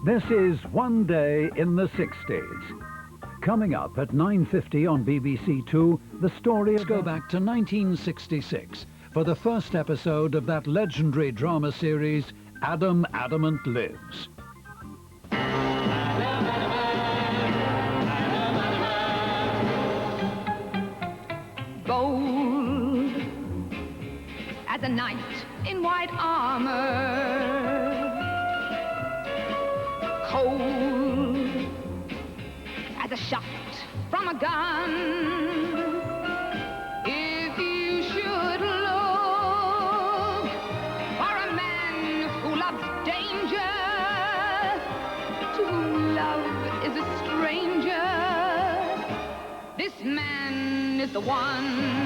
This is One Day in the 60s. Coming up at 9:50 on BBC2, the story of... Let's go back to 1966 for the first episode of that legendary drama series, Adamant Lives. Bold as a knight in white armor, cold as a shot from a gun. If you should look for a man who loves danger, to whom love is a stranger, this man is the one.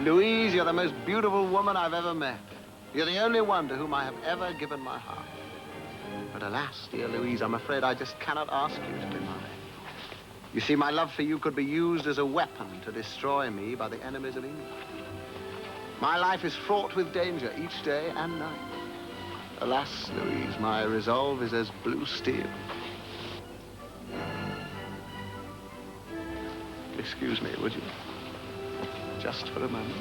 Louise, you're the most beautiful woman I've ever met. You're the only one to whom I have ever given my heart. But alas, dear Louise, I'm afraid I just cannot ask you to be mine. You see, my love for you could be used as a weapon to destroy me by the enemies of England. My life is fraught with danger each day and night. Alas, Louise, my resolve is as blue steel. Excuse me, would you? Just for a moment.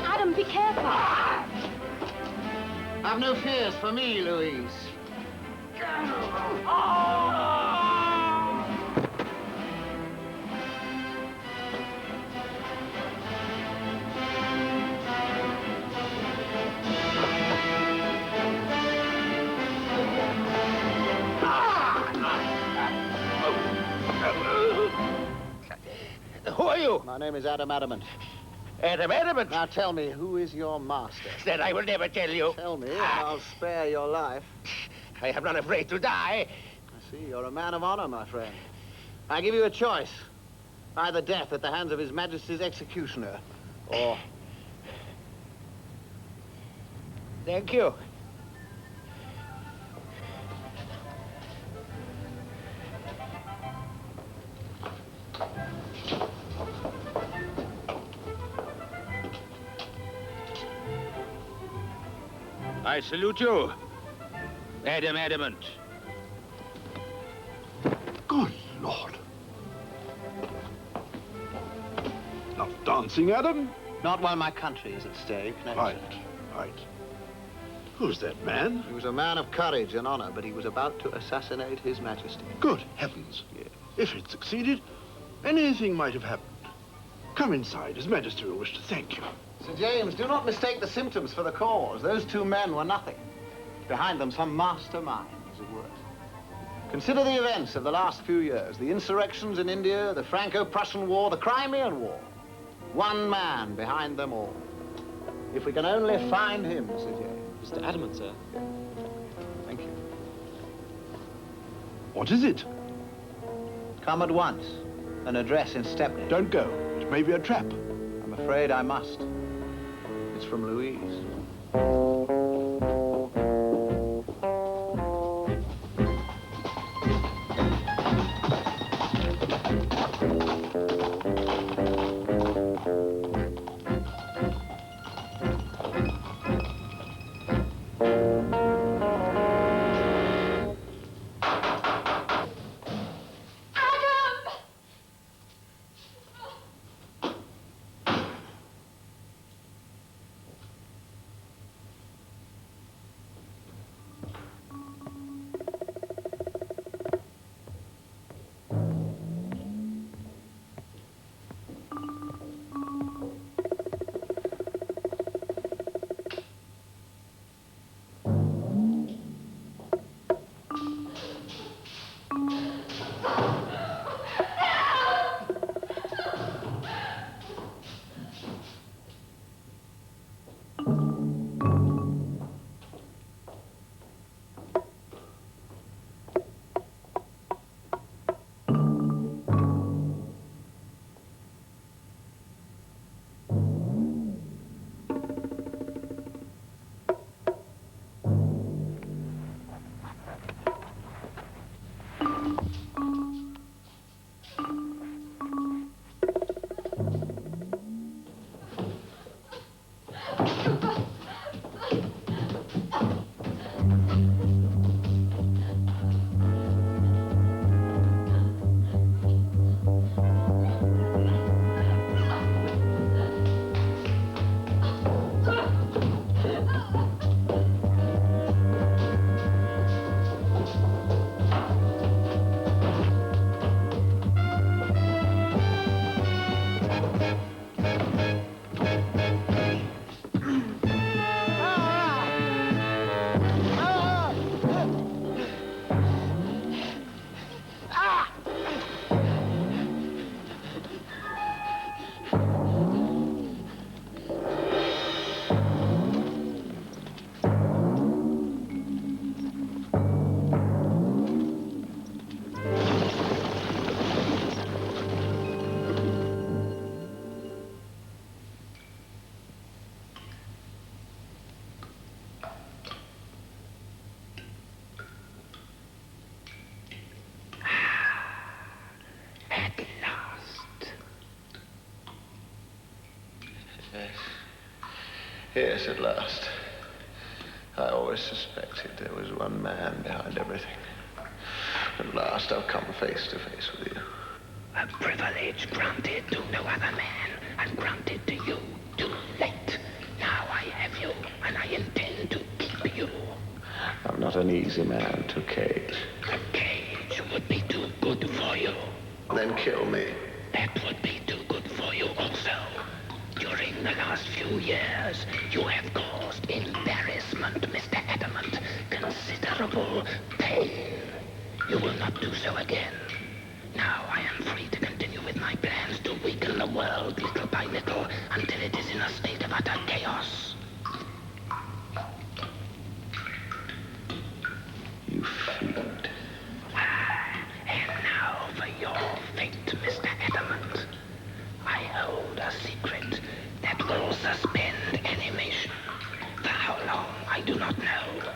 Adam, be careful. Have no fears for me, Louise. Who are you? My name is Adamant. Adamant? Now tell me, who is your master? That I will never tell you. Tell me, and I'll spare your life. I am not afraid to die. I see, you're a man of honor, my friend. I give you a choice. Either death at the hands of His Majesty's executioner, or... Thank you. I salute you, Adamant. Good Lord. Not dancing, Adam? Not while my country is at stake. No, Right, right. Who's that man? He was a man of courage and honor, but he was about to assassinate His Majesty. Good heavens. Yes. If it succeeded, anything might have happened. Come inside. His Majesty will wish to thank you. Sir James, do not mistake the symptoms for the cause. Those two men were nothing. Behind them, some mastermind, as it were. Consider the events of the last few years. The insurrections in India, the Franco-Prussian War, the Crimean War. One man behind them all. If we can only find him, Sir James. Mr. Adamant, sir. Thank you. What is it? Come at once. An address in Stepney. Don't go. It may be a trap. I'm afraid I must. It's from Louise. Yes, at last. I always suspected there was one man behind everything. At last, I've come face to face with you. A privilege granted to no other man, and granted to you too late. Now I have you, and I intend to keep you. I'm not an easy man to cage. A cage would be too good for you. Then kill me. That would be too good for you also. During the last few years, you have caused embarrassment, Mr. Adamant. Considerable pain. You will not do so again. Now I am free to continue with my plans to weaken the world little by little until it is in a state of utter chaos. You fiend. And now for your fate, Mr. Adamant. I hold a secret that will suspend animation. For how long, I do not know.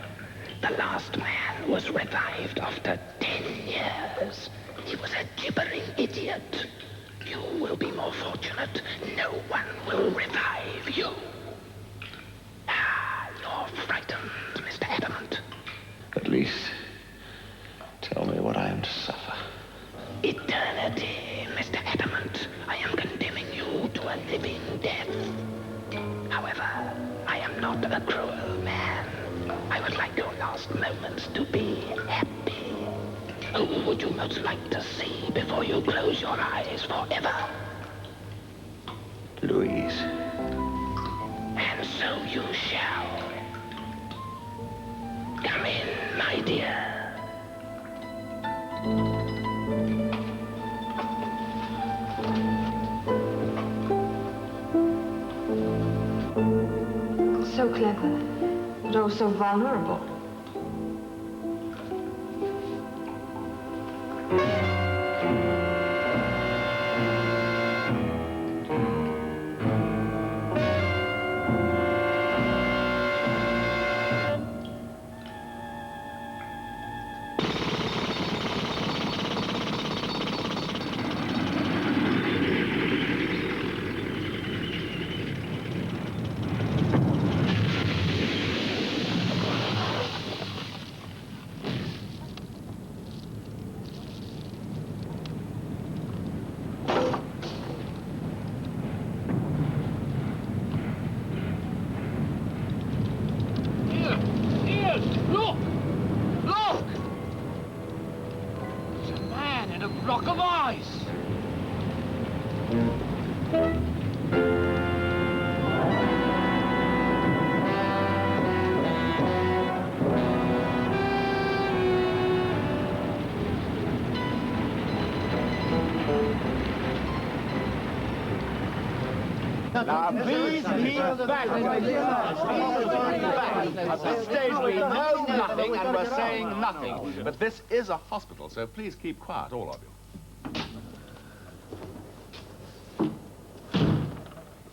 The last man was revived after 10 years. He was a gibbering idiot. You will be more fortunate. No one will revive you. Ah, you're frightened, Mr. Adamant. At least, tell me what I am to suffer. Eternity, Mr. Adamant. I am condemning you to a living death. However, I am not a cruel man. I would like your last moments to be happy. Who would you most like to see before you close your eyes forever? Louise. And so you shall. Come in, my dear. So clever, but also vulnerable. Block of ice! Now, please keep back. At this stage, we know nothing, and we're saying nothing. But this is a hospital, so please keep quiet, all of you.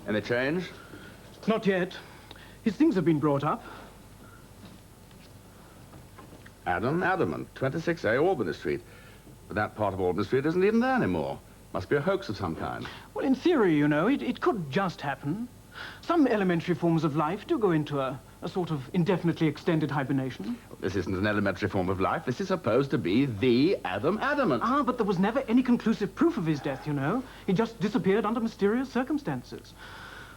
Any change? Not yet. His things have been brought up. Adamant, 26A Albany Street. But that part of Albany Street isn't even there anymore. Must be a hoax of some kind. Well, in theory, you know, it could just happen. Some elementary forms of life do go into a sort of indefinitely extended hibernation. This isn't an elementary form of life. This is supposed to be the Adamant. Ah, but there was never any conclusive proof of his death, you know. He just disappeared under mysterious circumstances.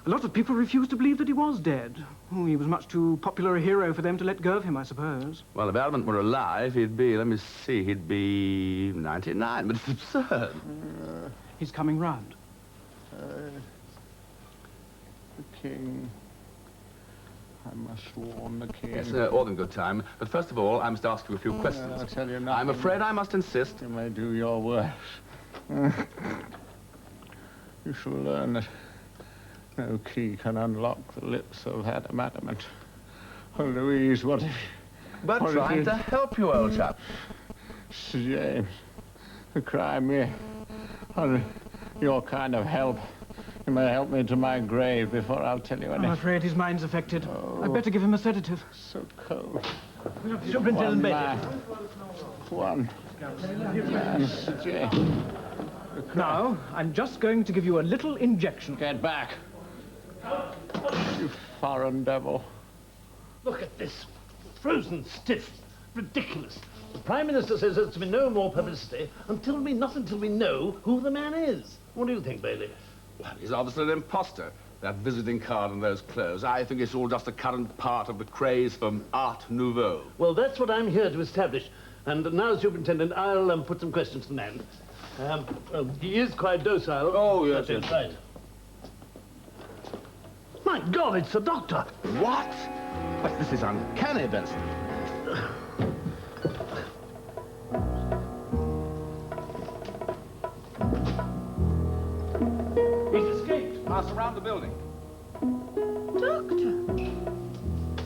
A lot of people refused to believe that he was dead. Oh, he was much too popular a hero for them to let go of him, I suppose. Well, if Adamant were alive, he'd be, let me see, he'd be 99, but it's absurd. He's coming round. The king. I must warn the king. Yes, all in good time. But first of all, I must ask you a few questions. I'll tell you nothing. I'm afraid I must insist. You may do your worst. You shall learn that no key can unlock the lips of Adamant. Oh, Louise, what if... But what trying if to help you, old chap. Sir James, the crime me. Oh, your kind of help. You may help me to my grave before I'll tell you anything. I'm afraid his mind's affected. Oh. I'd better give him a sedative. So cold. Superintendent Bailey. One man, Sir James. Now, I'm just going to give you a little injection. Get back. You foreign devil. Look at this. Frozen, stiff, ridiculous. The Prime Minister says there's to be no more publicity not until we know who the man is. What do you think, Bailey? Well, he's obviously an imposter. That visiting card and those clothes. I think it's all just a current part of the craze for Art Nouveau. Well, that's what I'm here to establish. And now, Superintendent, I'll put some questions to the man. He is quite docile. Oh, yes, That's yes. right. My God, it's the doctor. What? But this is uncanny, Benson. He's escaped. Pass around the building. Doctor,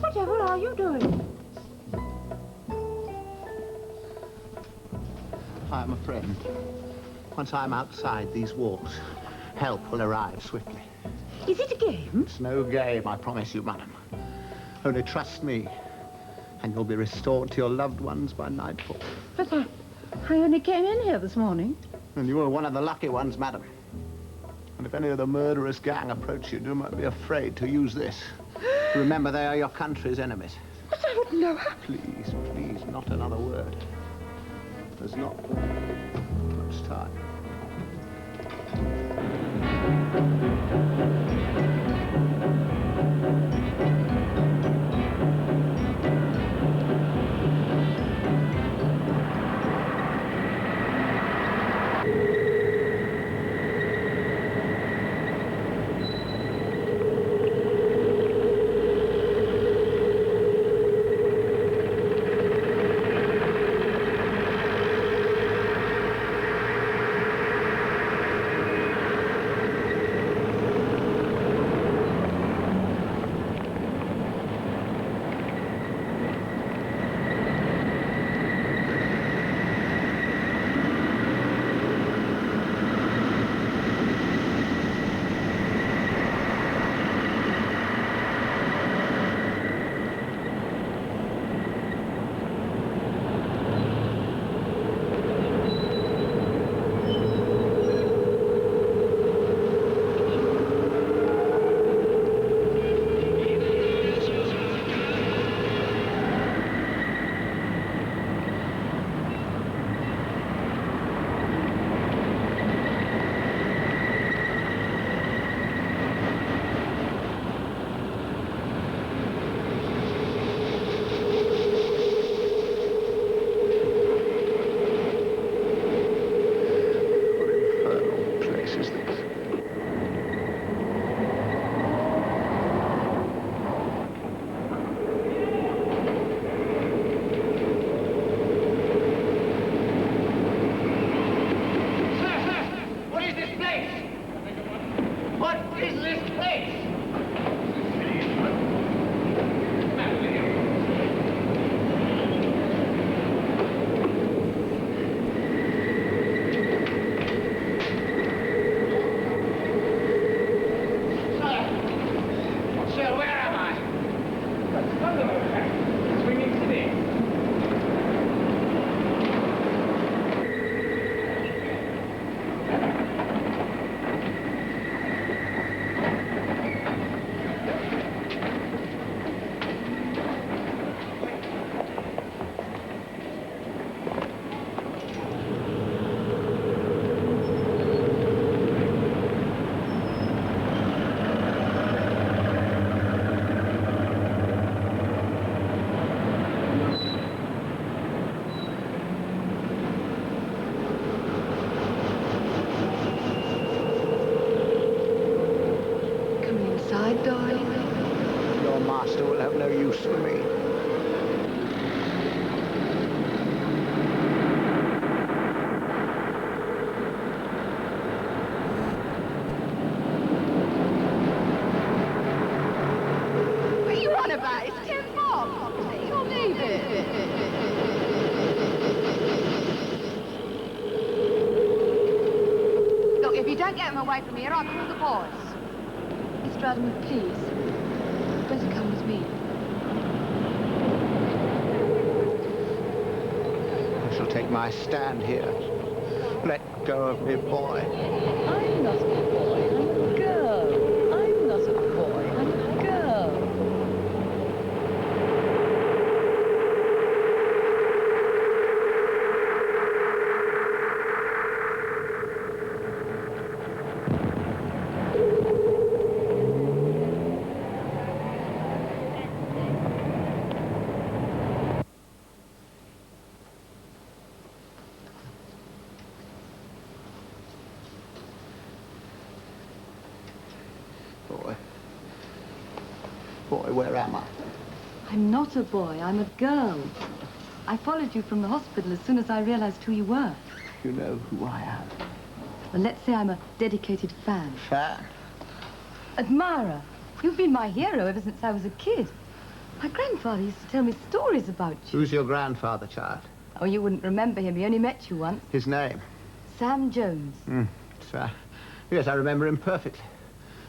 whatever are you doing? I'm a friend. Once I'm outside these walls, help will arrive swiftly. Is it a game? It's no game, I promise you, madam. Only trust me, and you'll be restored to your loved ones by nightfall. But I only came in here this morning. And you were one of the lucky ones, madam. And if any of the murderous gang approach you, do not be afraid to use this. Remember, they are your country's enemies. But I wouldn't know how. Please, please, not another word. There's not much time. If you don't get him away from here, I'll call the boys. Mr. Adamant, please. You'd better come with me. I shall take my stand here. Let go of me, boy. I'm not a boy. I'm a girl. I'm not a boy. I'm a boy. Where am I? I'm not a boy, I'm a girl. I followed you from the hospital as soon as I realized who you were. You know who I am. Well, let's say I'm a dedicated fan. Fan? Admirer. You've been my hero ever since I was a kid. My grandfather used to tell me stories about you. Who's your grandfather, child? Oh, you wouldn't remember him. He only met you once. His name? Sam Jones. Sir. Yes, I remember him perfectly.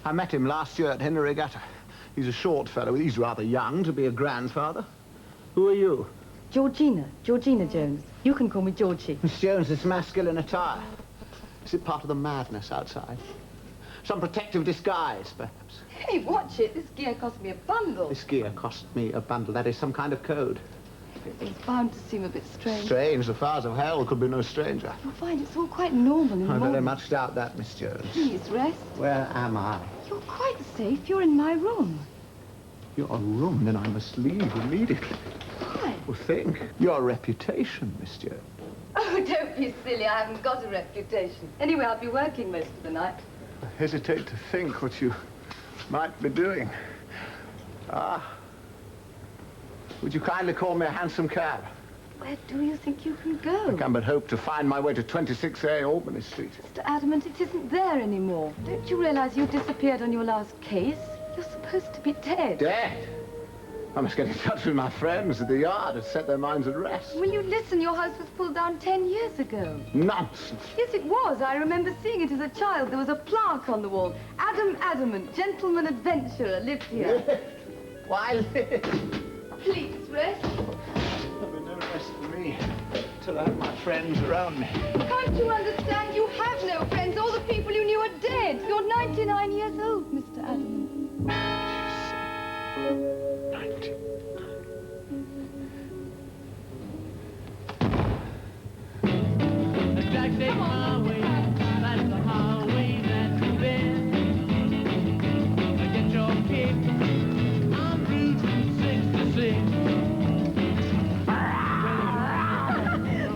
I met him last year at Henry Regatta. He's a short fellow. He's rather young to be a grandfather. Who are you? Georgina Jones. You can call me Georgie. Miss Jones, this masculine attire. Is it part of the madness outside? Some protective disguise, perhaps? Hey, watch it. This gear cost me a bundle. This gear cost me a bundle. That is some kind of code. Everything's bound to seem a bit strange. Strange? The fires of hell could be no stranger. You'll find it's all quite normal in the I morning. very much doubt that, Miss Jones. Please, rest. Where am I? You're quite safe. You're in my room. Your room? Then I must leave immediately. Why? Well, think. Your reputation, Miss Jones. Oh, don't be silly. I haven't got a reputation. Anyway, I'll be working most of the night. I hesitate to think what you might be doing. Would you kindly call me a hansom cab? Where do you think you can go? I can but hope to find my way to 26A Albany Street. Mr. Adamant, it isn't there anymore. Don't you realize you disappeared on your last case? You're supposed to be dead. Dead? I must get in touch with my friends at the yard and set their minds at rest. Will you listen? Your house was pulled down 10 years ago. Nonsense. Yes, it was. I remember seeing it as a child. There was a plaque on the wall. Adam Adamant, gentleman adventurer, lived here. Why live? Please, rest. There'll be no rest for me till I have my friends around me. Can't you understand? You have no friends. All the people you knew are dead. You're 99 years old, Mr. Adamant. 90. Come on. That's the highway that you've been. Get your kick on Route 66.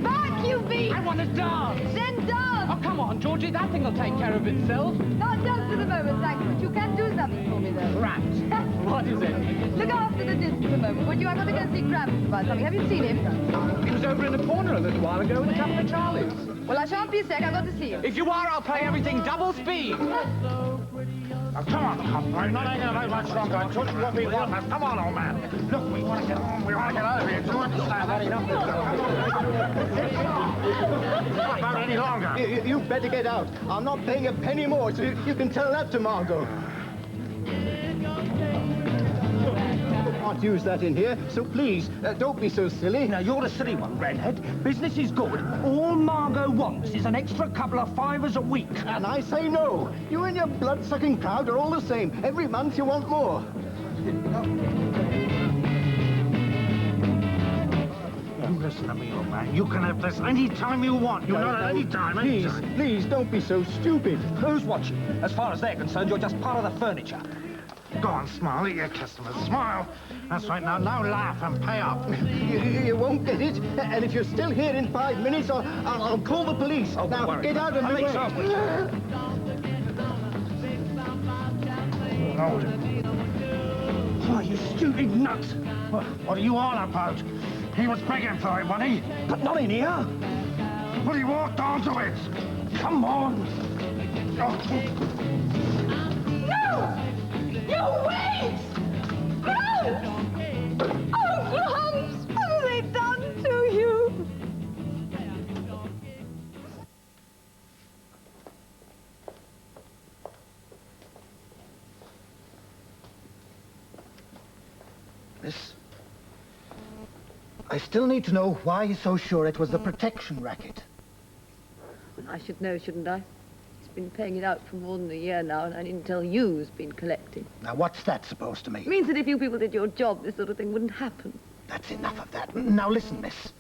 Back, you beast! I want to dance. Then dance! Oh, come on, Georgie, that thing will take care of itself. Not just for the moment, thanks, but you can do something for me, though. Right. What is it? Look after the disc for a moment, would you? I've got to go see Gramps about something. Have you seen him? He was over in the corner a little while ago with a couple of Charlies. Well, I shan't be a sec. I've got to see him. If you are, I'll play everything double speed. Now, come on, Humphrey. Not hanging about much longer. I told you what we want. Now, come on, old man. Look, we want to get on. We want to get out of here. Do you understand that enough? Not about any longer. You better get out. I'm not paying a penny more, so you can tell that to Margot. Can't use that in here, so please, don't be so silly. Now, you're the silly one, Redhead. Business is good. All Margot wants is an extra couple of fivers a week. And I say no. You and your blood-sucking crowd are all the same. Every month you want more. You listen to me, old man. You can have this any time you want. You know, at any time, any Please, time. please, don't be so stupid. Who's watching? As far as they're concerned, you're just part of the furniture. Go on, smile at your customers. Smile. That's right. Now laugh and pay up. You won't get it. And if you're still here in 5 minutes, I'll call the police. Oh, now, worry. get out of the way. Oh, you stupid nuts. What are you all about? He was begging for it, wasn't he? But not in here. Well, he walked onto it. Come on. No! You wait! Grumps! Oh, Grumps! What have they done to you? Miss, I still need to know why you're so sure it was the protection racket. I should know, shouldn't I? He's been paying it out for more than a year now, and I didn't tell you who's been collecting. Now, what's that supposed to mean? It means that if you people did your job, this sort of thing wouldn't happen. That's enough of that. Now, listen, miss.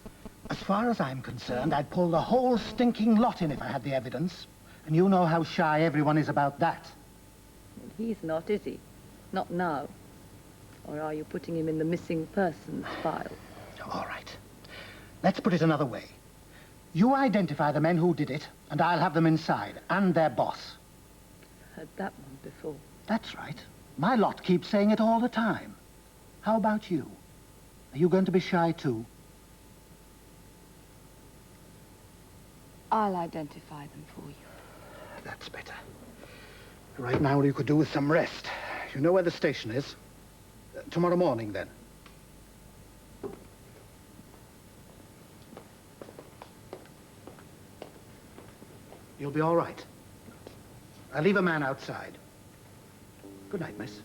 As far as I'm concerned, I'd pull the whole stinking lot in if I had the evidence. And you know how shy everyone is about that. He's not, is he? Not now. Or are you putting him in the missing persons file? All right. Let's put it another way. You identify the men who did it, and I'll have them inside, and their boss. Heard that one before. That's right. My lot keeps saying it all the time. How about you? Are you going to be shy too? I'll identify them for you. That's better. Right now, you could do with some rest. You know where the station is? Tomorrow morning, then. You'll be all right. I'll leave a man outside. Good night, miss.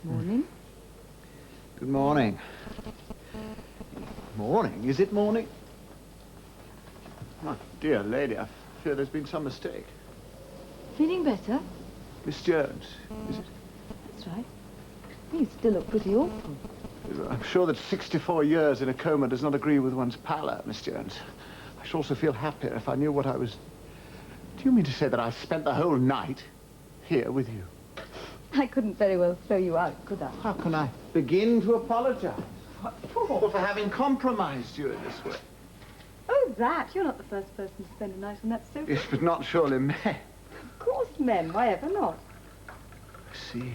Morning. Good morning. Morning? Is it morning? Oh, dear lady, I fear there's been some mistake. Feeling better? Miss Jones, is it? That's right. You still look pretty awful. I'm sure that 64 years in a coma does not agree with one's pallor, Miss Jones. I should also feel happier if I knew what I was... Do you mean to say that I spent the whole night here with you? I couldn't very well throw you out, could I? How can I begin to apologize? What for? Well, for having compromised you in this way. Oh, that? You're not the first person to spend a night on that sofa. Yes, but not surely men. Of course, men. Why ever not? I see.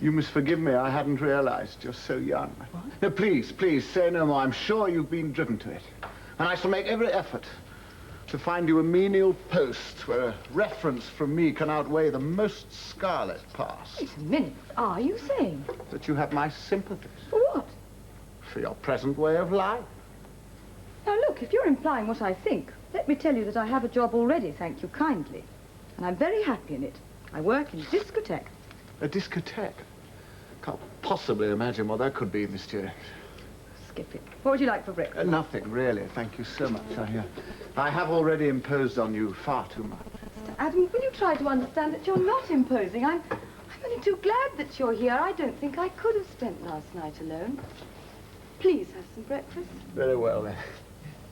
You must forgive me. I hadn't realized you're so young. What? No, please, please, say no more. I'm sure you've been driven to it. And I shall make every effort to find you a menial post where a reference from me can outweigh the most scarlet past. Wait a minute. Are you saying? That you have my sympathies. For what? For your present way of life. Now, look, if you're implying what I think, let me tell you that I have a job already, thank you kindly. And I'm very happy in it. I work in a discotheque. A discotheque? Can't possibly imagine what that could be, Miss Jones. Skip it. What would you like for breakfast? Nothing, really. Thank you so much. I have already imposed on you far too much. Mr. Adamant, will you try to understand that you're not imposing? I'm only too glad that you're here. I don't think I could have spent last night alone. Please have some breakfast. Very well, then.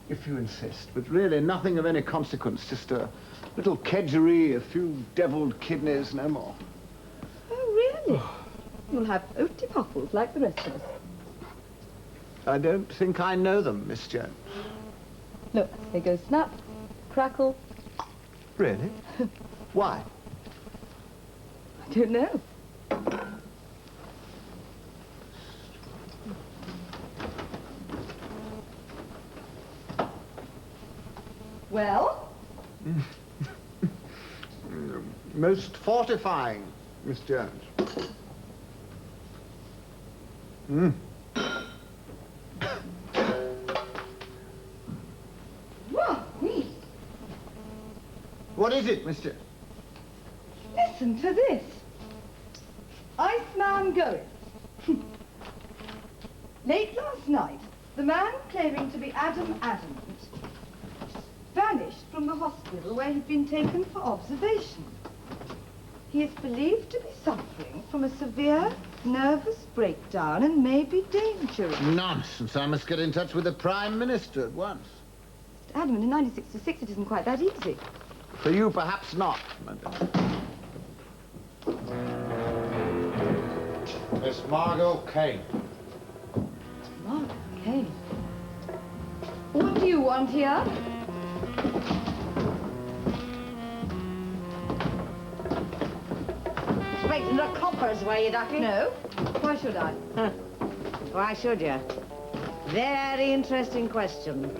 If you insist. But really, nothing of any consequence. Just a little kedgeree, a few deviled kidneys, no more. Oh, really? You'll have oaty popples like the rest of us. I don't think I know them, Miss Jones. Look, they go snap, crackle. Really? Why? I don't know. Well? Most fortifying, Miss Jones. What is it, Mr.? Listen to this. Iceman going. Late last night, the man claiming to be Adamant vanished from the hospital where he'd been taken for observation. He is believed to be suffering from a severe nervous breakdown and may be dangerous. Nonsense. I must get in touch with the Prime Minister at once. Mr. Adamant, in 1966, it isn't quite that easy. For you, perhaps not, madam. Miss Margot Kane. Margot Kane? What do you want here? Straight to the coppers, were you, Ducky? No. Why should I? Why should you? Very interesting question.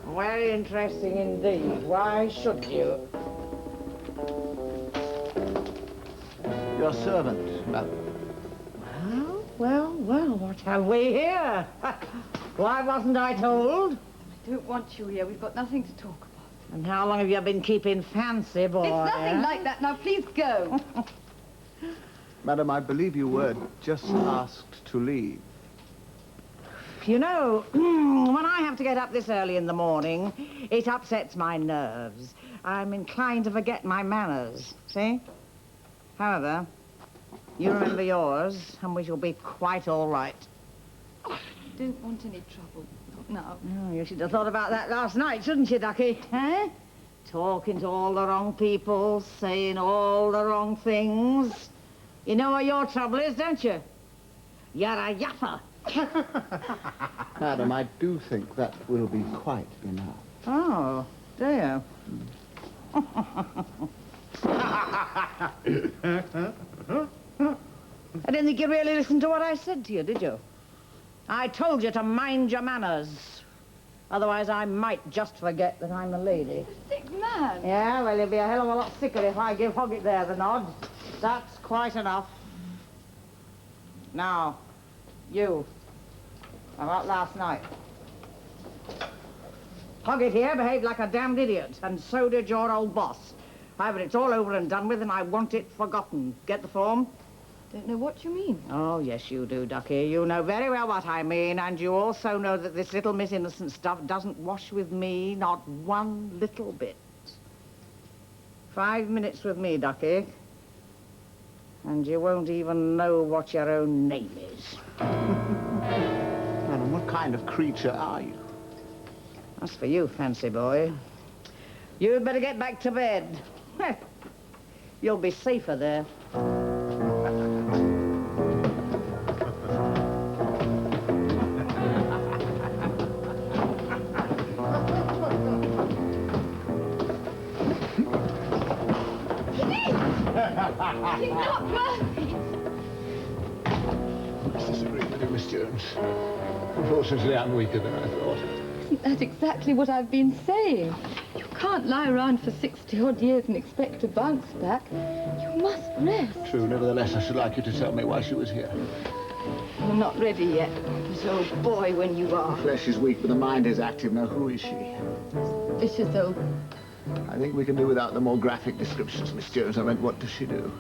Very interesting indeed. Why should you? Your servant, madam. Well, what have we here? Why wasn't I told? I don't want you here. We've got nothing to talk about. And how long have you been keeping fancy, boy? It's nothing like that. Now, please go. Madam, I believe you were just asked to leave. You know, when I have to get up this early in the morning, it upsets my nerves. I'm inclined to forget my manners, see? However, you remember yours, and we shall be quite all right. I don't want any trouble. Not now. Oh, you should have thought about that last night, shouldn't you, Ducky? Eh? Talking to all the wrong people, saying all the wrong things. You know what your trouble is, don't you? You're a yapper. Madam, I do think that will be quite enough. Oh, do you? I didn't think you really listened to what I said to you, did you? I told you to mind your manners. Otherwise, I might just forget that I'm the lady. Sick man. Yeah, well, you'll be a hell of a lot sicker if I give Hoggett there the nod. That's quite enough. Now, you. About last night. Hoggett here behaved like a damned idiot, and so did your old boss. However, it's all over and done with, and I want it forgotten. Get the form? Don't know what you mean. Oh, yes, you do, Ducky. You know very well what I mean, and you also know that this little Miss Innocent stuff doesn't wash with me, not one little bit. 5 minutes with me, Ducky, and you won't even know what your own name is. Madam, what kind of creature are you? That's for you, fancy boy. You'd better get back to bed. You'll be safer there. He's not worthy. I disagree with you, Miss Jones. Unfortunately, I'm weaker than I thought. Isn't that exactly what I've been saying? You can't lie around for 60-odd years and expect to bounce back. You must rest. True. Nevertheless, I should like you to tell me why she was here. You're not ready yet. You old boy when you are. The flesh is weak, but the mind is active. Now, who is she? Vicious old. I think we can do without the more graphic descriptions, Miss Jones. I meant, what does she do?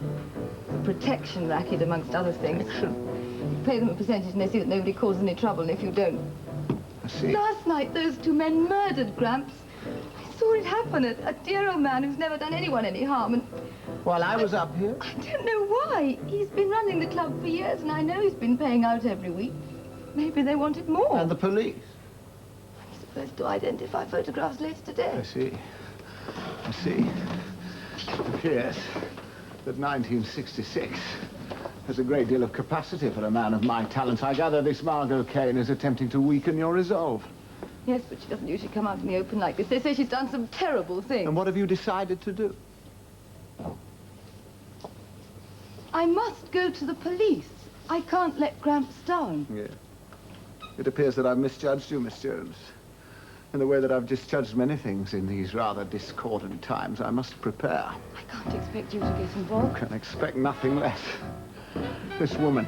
Protection racket, amongst other things. You pay them a percentage and they see that nobody causes any trouble, and if you don't... I see. Last night, those two men murdered Gramps. I saw it happen. A dear old man who's never done anyone any harm, and... While I was up here? I don't know why. He's been running the club for years, and I know he's been paying out every week. Maybe they wanted more. And the police? He's supposed to identify photographs later today. I see. I see. It appears that 1966 has a great deal of capacity for a man of my talents. I gather this Margot Kane is attempting to weaken your resolve. Yes, but she doesn't usually come out in the open like this. They say she's done some terrible things. And what have you decided to do? I must go to the police. I can't let Gramps down. Yes. It appears that I've misjudged you, Miss Jones. In the way that I've misjudged many things in these rather discordant times. I must prepare. I can't expect you to get involved. I can expect nothing less. This woman,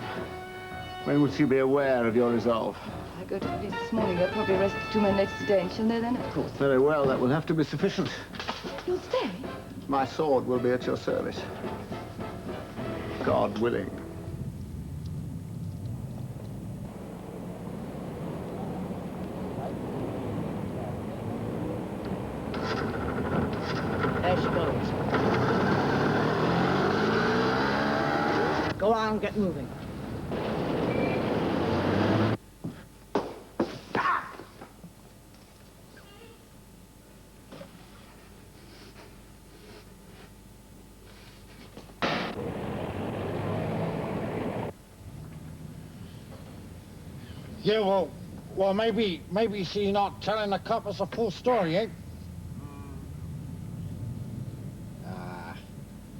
when will she be aware of your resolve? I go to the police this morning. They'll probably arrest the two men later today, and she'll know then, of course. Very well, that will have to be sufficient. You'll stay? My sword will be at your service. God willing. There she goes. Go on, get moving. Yeah, well, maybe she's not telling the coppers the full story, eh?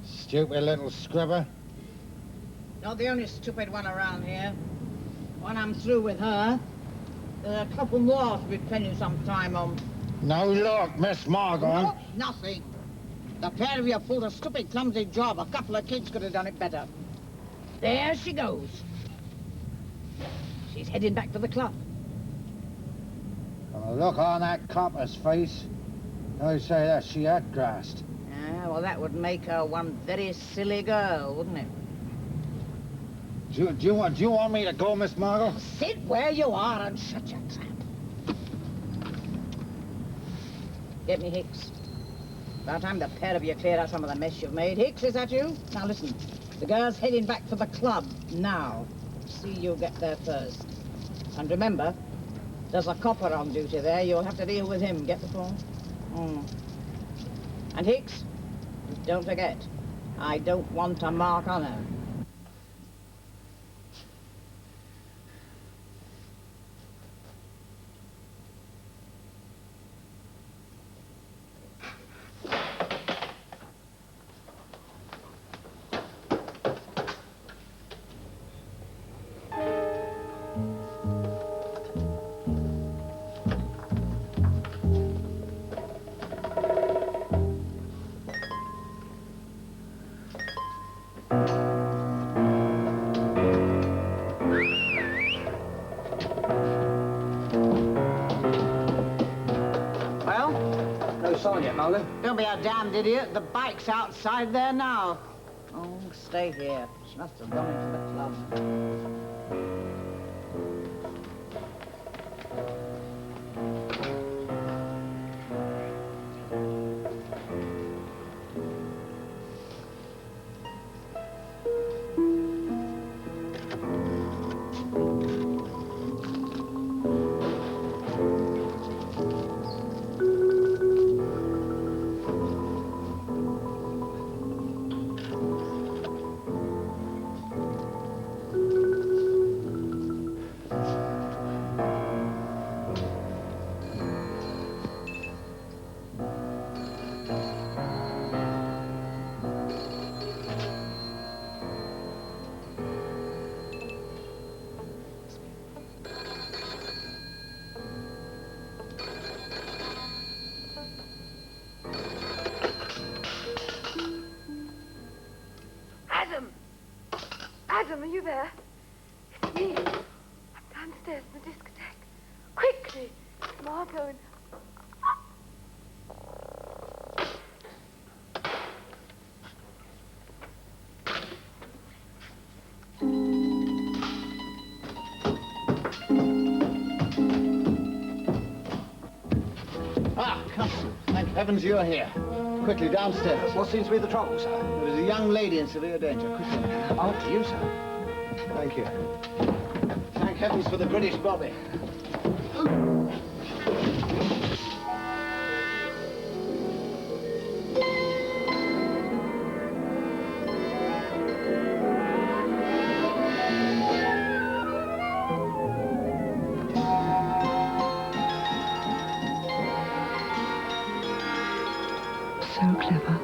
Stupid little scribber. Not the only stupid one around here. When I'm through with her, there's a couple more to be spending some time on. No luck, Miss Margot. No, nothing. The pair of you pulled a stupid, clumsy job. A couple of kids could have done it better. There she goes. She's heading back to the club. Well, look on that copper's face. I'd say that she had grassed. Yeah, well, that would make her one very silly girl, wouldn't it? Do you want me to go, Miss Margot? Sit where you are and shut your trap. Get me Hicks. About time the pair of you cleared out some of the mess you've made. Hicks, is that you? Now listen, the girl's heading back to the club now. See you get there first. And remember, there's a copper on duty there. You'll have to deal with him. Get the phone? And Hicks, don't forget, I don't want a mark on her. Don't be a damned idiot. The bike's outside there now. Oh, stay here. She must have gone into the club. Adam, are you there? It's me. I'm downstairs in the discotheque. Quickly! It's Margot and... Ah, Constable. Thank heavens you're here. Quickly, downstairs. What seems to be the trouble, sir? There is a young lady in severe danger. Quickly. After you, sir. Thank you. Thank heavens for the British Bobby. So clever,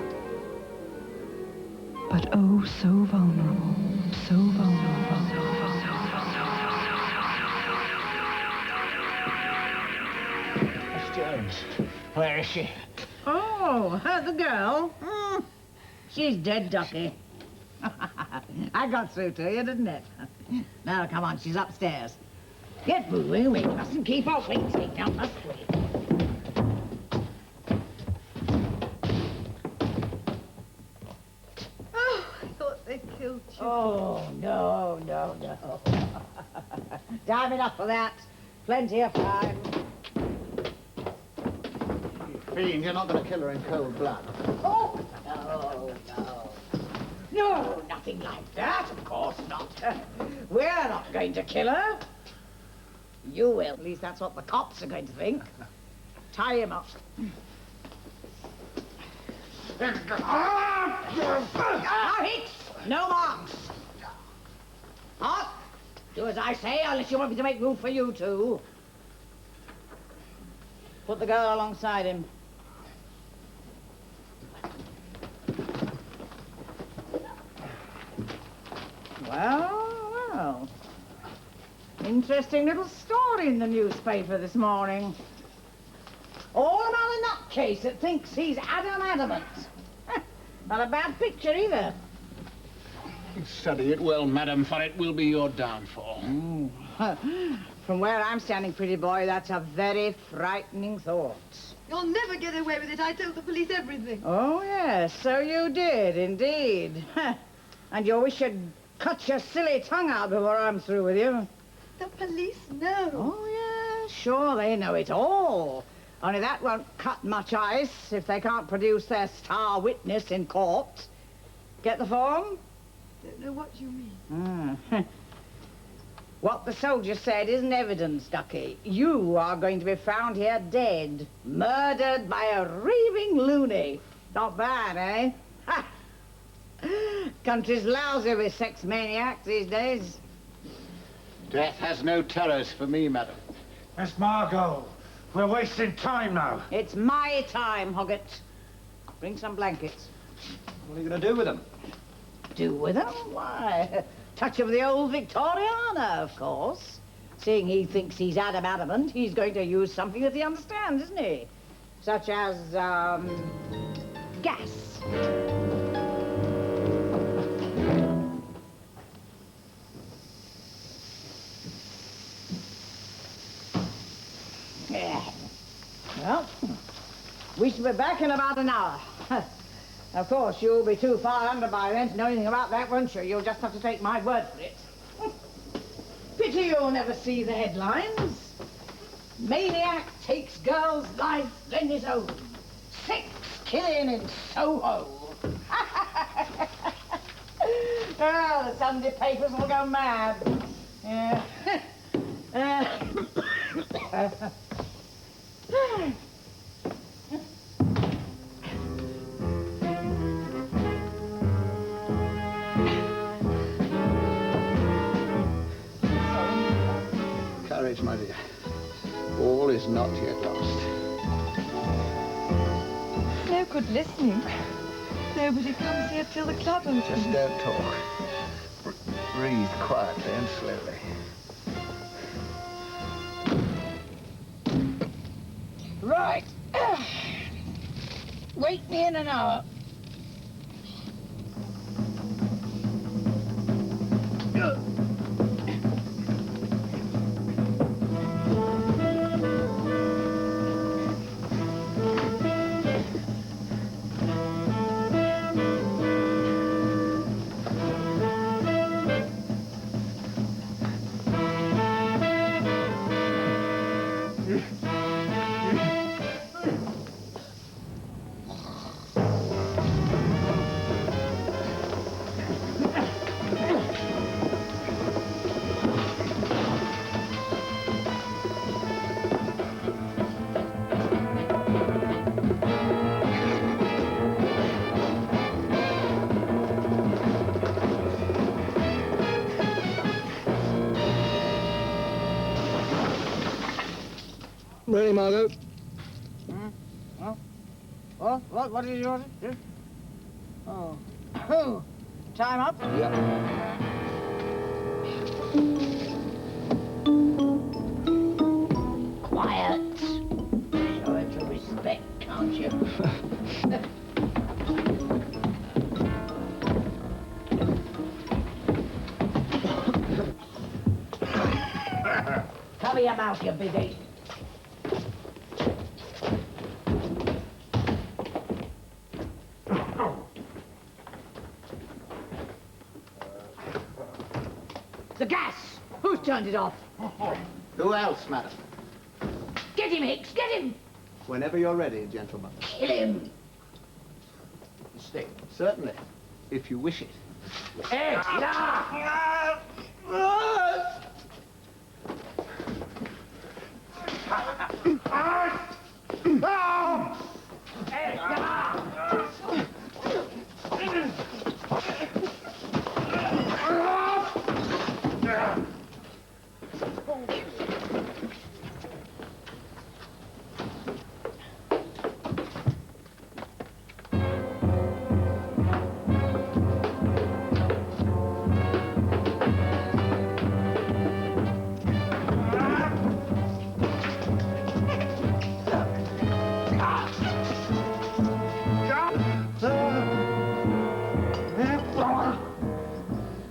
but oh, so vulnerable, so vulnerable. Miss Jones, where is she? Oh, the girl? She's dead, Ducky. I got through to you, didn't it? Now, come on, she's upstairs. Get moving, we mustn't keep our wings down, must we? Killed you. Oh, no, no, no. Time enough for that. Plenty of time. You fiend, you're not going to kill her in cold blood. Oh, no, no. No, nothing like that, of course not. We're not going to kill her. You will. At least that's what the cops are going to think. Tie him up. Now, Hicks! No marks. Hot. Do as I say, unless you want me to make room for you two. Put the girl alongside him. Well, well. Interesting little story in the newspaper this morning. All about a nutcase that thinks he's Adamant. Not a bad picture either. Study it well, madam, for it will be your downfall. From where I'm standing, pretty boy, that's a very frightening thought. You'll never get away with it. I told the police everything. Oh, yes, so you did, indeed. And you wish you'd cut your silly tongue out before I'm through with you. The police know. Oh, yeah, sure, they know it all. Only that won't cut much ice if they can't produce their star witness in court. Get the form? Don't know what you mean. What the soldier said isn't evidence, Ducky. You are going to be found here dead, murdered by a raving loony. Not bad, eh? Ha! Country's lousy with sex maniacs these days. Death has no terrors for me, madam. Miss Margot, we're wasting time now. It's my time, Hoggett. Bring some blankets. What are you going to do with them? Do with them? Why, touch of the old Victoriana, of course. Seeing he thinks he's Adamant, he's going to use something that he understands, isn't he? Such as, gas. Yeah. Well, we shall be back in about an hour. Of course, you'll be too far under by then to know anything about that, won't you? You'll just have to take my word for it. Pity you'll never see the headlines. Maniac takes girl's life, then his own. Sex killing in Soho. Oh, the Sunday papers will go mad. Yeah. Courage, my dear. All is not yet lost. No good listening. Nobody comes here till the club opens. Just don't talk. Breathe quietly and slowly. Right. Wake me in an hour. Ready, Margot? What is yours? Oh. Time up? Yep. Quiet. Show it some respect, can't you? Cover your mouth, you biggie. The gas! Who's turned it off? Who else, madam? Get him, Hicks, get him! Whenever you're ready, gentlemen. Kill him! Stick. Certainly, if you wish it. Hicks,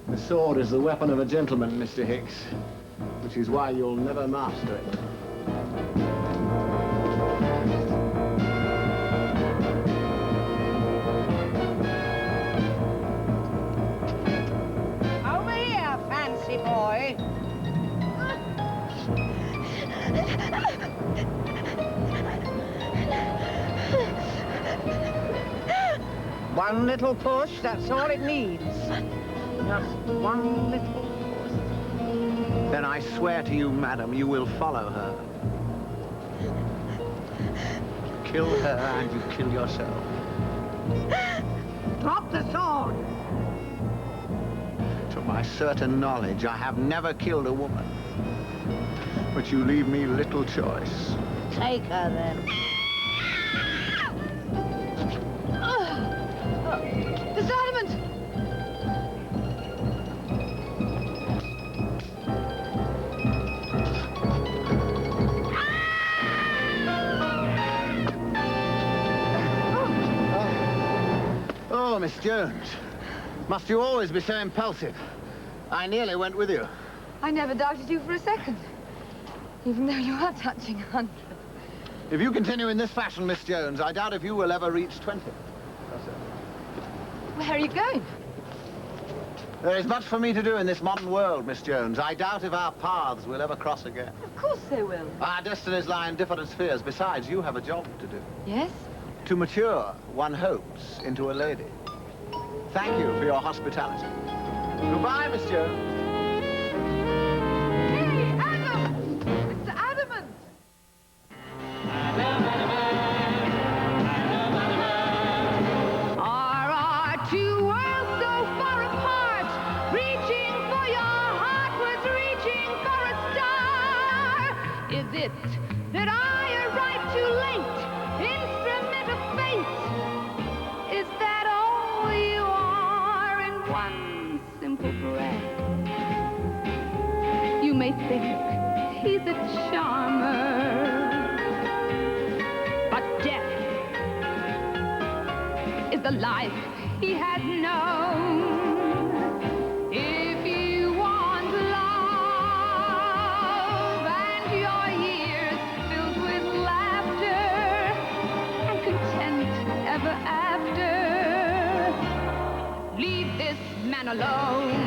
The sword is the weapon of a gentleman, Mr. Hicks, which is why you'll never master it. Over here, fancy boy. One little push, that's all it needs. Just one little push. Then I swear to you, madam, you will follow her. Kill her and you kill yourself. Drop the sword. To my certain knowledge, I have never killed a woman. But you leave me little choice. Take her, then. Mr. Adamant! Oh, Miss Jones. Must you always be so impulsive? I nearly went with you. I never doubted you for a second. Even though you are touching 100. If you continue in this fashion, Miss Jones, I doubt if you will ever reach 20. That's it. Where are you going? There is much for me to do in this modern world, Miss Jones. I doubt if our paths will ever cross again. Of course they will. Our destinies lie in different spheres. Besides, you have a job to do. Yes? To mature, one hopes, into a lady. Thank you for your hospitality. Goodbye, Miss Jones. Hey, Adam! Mr. Adamant! Are our two worlds so far apart? Reaching for your heart was reaching for a star. Is it that I arrived too late? Instrument of fate? Is that all you are in one simple breath? You may think he's a charmer, but death is the life he has known. If you want love and your years filled with laughter and content ever after, leave this man alone.